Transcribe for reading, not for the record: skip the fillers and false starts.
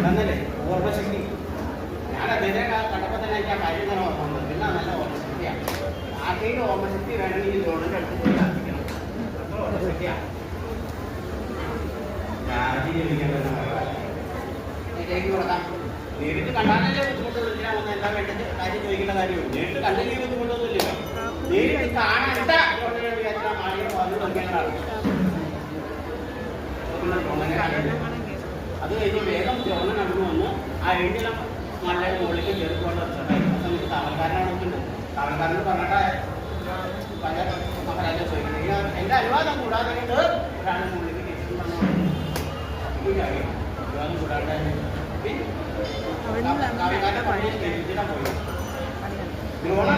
എന്നല്ലേ ഓർമ്മശക്തി ഞാൻ അതിനെ കണ്ടപ്പോൾ തന്നെ എനിക്ക് ആ കാര്യം തന്നെ ഓർമ്മ വന്നത്. പിന്നെ നല്ല ഓർമ്മശക്തിയാണ്. ആർക്കെങ്കിലും ഓർമ്മശക്തി വേണമെങ്കിൽ ജോണിൻ്റെ അടുത്ത് പോയി ആർപ്പിക്കണം. അത്ര ഓർമ്മശക്തിയാണ്. ഇതിലേക്ക് കൊടുക്കാം. നേരിട്ട് കണ്ടാലല്ലേ ബുദ്ധിമുട്ടൊന്നുമില്ല. ഒന്ന് എന്താ വേണ്ടത് കാര്യം ചോദിക്കേണ്ട കാര്യമുള്ളൂ. നേരിട്ട് കണ്ടെങ്കിൽ ബുദ്ധിമുട്ടൊന്നുമില്ല. നേരിട്ട് കാണണ്ട മാളിക വന്ന് നോക്കിയാണ്. അത് കഴിഞ്ഞ് വേഗം ജോണ നടന്നു വന്ന് ആ എഴുതിയ മലയുടെ മുകളിലേക്ക് കയറിക്കൊണ്ട് സമയത്ത് കാവൽക്കാരനാണ് നോക്കുന്നത്. കാവൽക്കാരൻ പറഞ്ഞിട്ട് പല മഹാരാജ ചോദിക്കുന്നത് എൻ്റെ അനുവാദം കൂടാതെ ഒരാൾ മുകളിലേക്ക് കയറ്റിട്ടുണ്ടെന്ന് അനുവാദം കൂടാതെ കാവൽക്കാരൻ്റെ പണിയിൽ കയറ്റിട്ടാൻ പോയി. ദ്രോണ